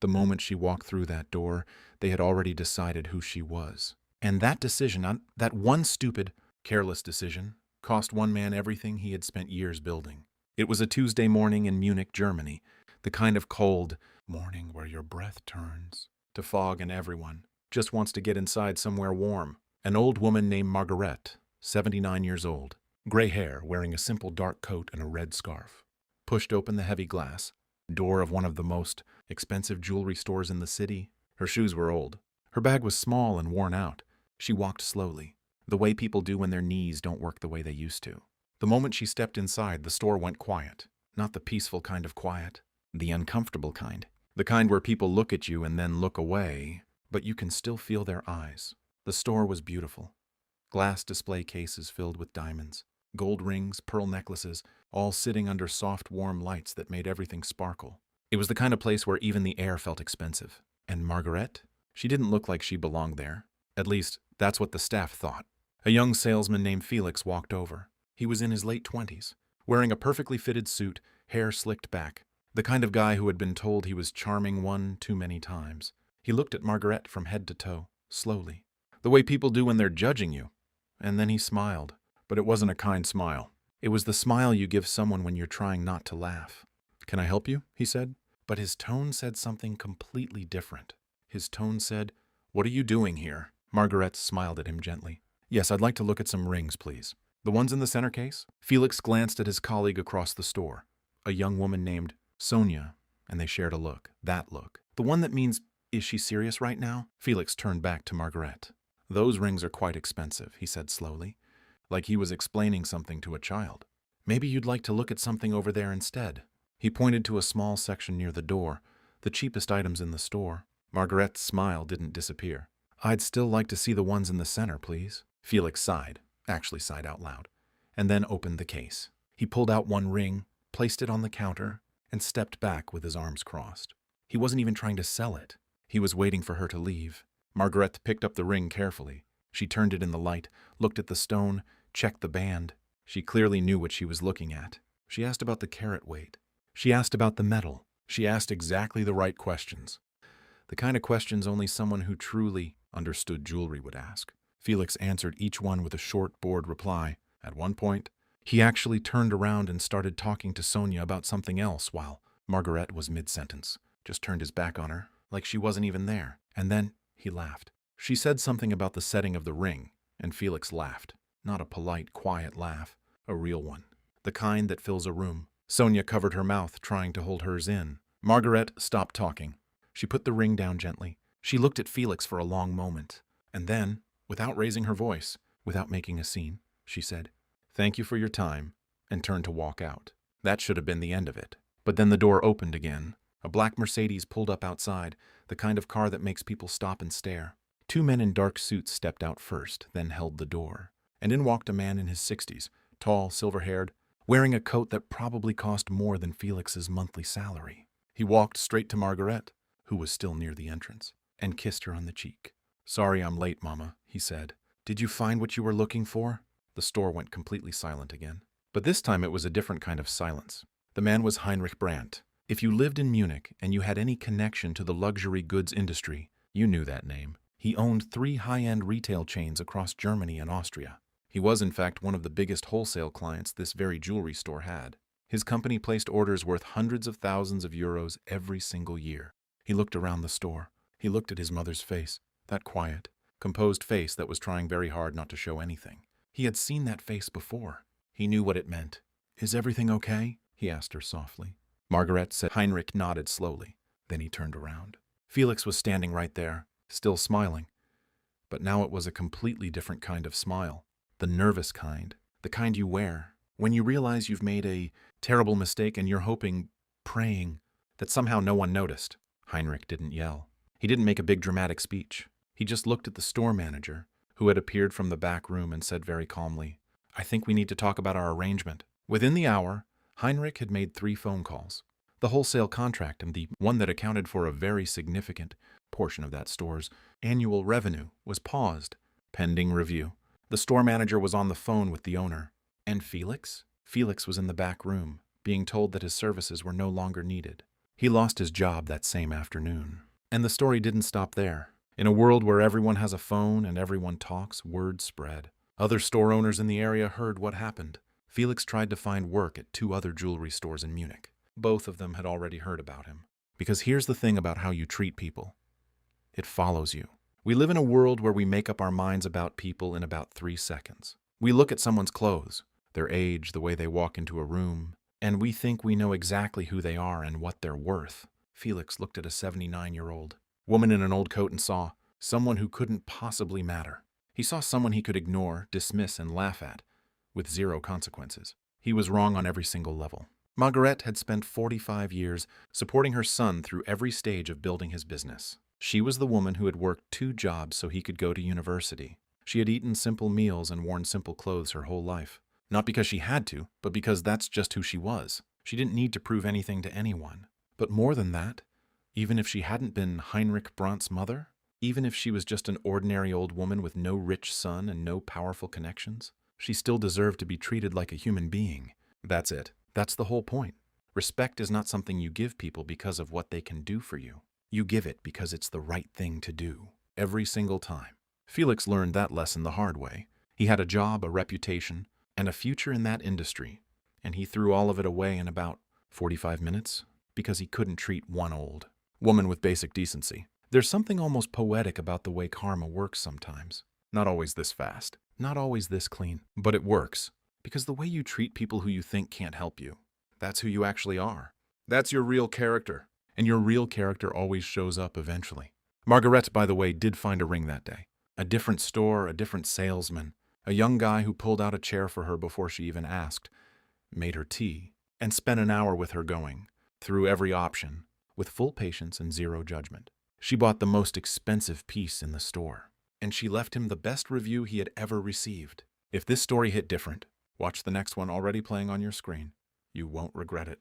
The moment she walked through that door, they had already decided who she was. And that decision, that one stupid, careless decision, cost one man everything he had spent years building. It was a Tuesday morning in Munich, Germany, the kind of cold morning where your breath turns to fog and everyone just wants to get inside somewhere warm. An old woman named Margaret, 79 years old, gray hair, wearing a simple dark coat and a red scarf, pushed open the heavy glass door of one of the most expensive jewelry stores in the city. Her shoes were old. Her bag was small and worn out. She walked slowly, the way people do when their knees don't work the way they used to. The moment she stepped inside, the store went quiet. Not the peaceful kind of quiet, the uncomfortable kind. The kind where people look at you and then look away, but you can still feel their eyes. The store was beautiful. Glass display cases filled with diamonds, gold rings, pearl necklaces, all sitting under soft, warm lights that made everything sparkle. It was the kind of place where even the air felt expensive. And Margaret? She didn't look like she belonged there. At least, that's what the staff thought. A young salesman named Felix walked over. He was in his late 20s, wearing a perfectly fitted suit, hair slicked back. The kind of guy who had been told he was charming one too many times. He looked at Margaret from head to toe, slowly, the way people do when they're judging you. And then he smiled. But it wasn't a kind smile. It was the smile you give someone when you're trying not to laugh. "Can I help you?" he said. But his tone said something completely different. His tone said, "What are you doing here?" Margaret smiled at him gently. "Yes, I'd like to look at some rings, please." "The ones in the center case?" Felix glanced at his colleague across the store, a young woman named Sonia, and they shared a look. That look. "The one that means, is she serious right now?" Felix turned back to Margaret. "Those rings are quite expensive," he said slowly, like he was explaining something to a child. "Maybe you'd like to look at something over there instead." He pointed to a small section near the door, the cheapest items in the store. Margaret's smile didn't disappear. "I'd still like to see the ones in the center, please." Felix sighed, actually sighed out loud, and then opened the case. He pulled out one ring, placed it on the counter, and stepped back with his arms crossed. He wasn't even trying to sell it. He was waiting for her to leave. Margaret picked up the ring carefully. She turned it in the light, looked at the stone, checked the band. She clearly knew what she was looking at. She asked about the carat weight. She asked about the metal. She asked exactly the right questions. The kind of questions only someone who truly understood jewelry would ask. Felix answered each one with a short, bored reply. At one point, he actually turned around and started talking to Sonia about something else while Margaret was mid-sentence. Just turned his back on her, like she wasn't even there. And then he laughed. She said something about the setting of the ring, and Felix laughed. Not a polite, quiet laugh, a real one. The kind that fills a room. Sonia covered her mouth, trying to hold hers in. Margaret stopped talking. She put the ring down gently. She looked at Felix for a long moment. And then, without raising her voice, without making a scene, she said, "Thank you for your time," and turned to walk out. That should have been the end of it. But then the door opened again. A black Mercedes pulled up outside, the kind of car that makes people stop and stare. Two men in dark suits stepped out first, then held the door. And in walked a man in his 60s, tall, silver-haired, wearing a coat that probably cost more than Felix's monthly salary. He walked straight to Margaret, who was still near the entrance, and kissed her on the cheek. "Sorry I'm late, Mama," he said. "Did you find what you were looking for?" The store went completely silent again. But this time it was a different kind of silence. The man was Heinrich Brandt. If you lived in Munich and you had any connection to the luxury goods industry, you knew that name. He owned 3 high-end retail chains across Germany and Austria. He was, in fact, one of the biggest wholesale clients this very jewelry store had. His company placed orders worth hundreds of thousands of euros every single year. He looked around the store. He looked at his mother's face, that quiet, composed face that was trying very hard not to show anything. He had seen that face before. He knew what it meant. "Is everything okay?" he asked her softly. Margaret said. Heinrich nodded slowly. Then he turned around. Felix was standing right there, still smiling. But now it was a completely different kind of smile. The nervous kind. The kind you wear when you realize you've made a terrible mistake and you're hoping, praying, that somehow no one noticed. Heinrich didn't yell. He didn't make a big dramatic speech. He just looked at the store manager, who had appeared from the back room, and said very calmly, "I think we need to talk about our arrangement." Within the hour, Heinrich had made 3 phone calls. The wholesale contract and the one that accounted for a very significant portion of that store's annual revenue was paused, pending review. The store manager was on the phone with the owner. And Felix? Felix was in the back room, being told that his services were no longer needed. He lost his job that same afternoon. And the story didn't stop there. In a world where everyone has a phone and everyone talks, word spread. Other store owners in the area heard what happened. Felix tried to find work at 2 other jewelry stores in Munich. Both of them had already heard about him. Because here's the thing about how you treat people. It follows you. We live in a world where we make up our minds about people in about 3 seconds. We look at someone's clothes, their age, the way they walk into a room, and we think we know exactly who they are and what they're worth. Felix looked at a 79-year-old woman in an old coat and saw someone who couldn't possibly matter. He saw someone he could ignore, dismiss, and laugh at, with 0 consequences. He was wrong on every single level. Margaret had spent 45 years supporting her son through every stage of building his business. She was the woman who had worked 2 jobs so he could go to university. She had eaten simple meals and worn simple clothes her whole life. Not because she had to, but because that's just who she was. She didn't need to prove anything to anyone. But more than that, even if she hadn't been Heinrich Brandt's mother, even if she was just an ordinary old woman with no rich son and no powerful connections, she still deserved to be treated like a human being. That's it. That's the whole point. Respect is not something you give people because of what they can do for you. You give it because it's the right thing to do, every single time. Felix learned that lesson the hard way. He had a job, a reputation, and a future in that industry, and he threw all of it away in about 45 minutes because he couldn't treat one old woman with basic decency. There's something almost poetic about the way karma works sometimes. Not always this fast, not always this clean, but it works. Because the way you treat people who you think can't help you, that's who you actually are. That's your real character. And your real character always shows up eventually. Margaret, by the way, did find a ring that day. A different store, a different salesman, a young guy who pulled out a chair for her before she even asked, made her tea, and spent an hour with her going through every option with full patience and 0 judgment. She bought the most expensive piece in the store, and she left him the best review he had ever received. If this story hit different, watch the next one already playing on your screen. You won't regret it.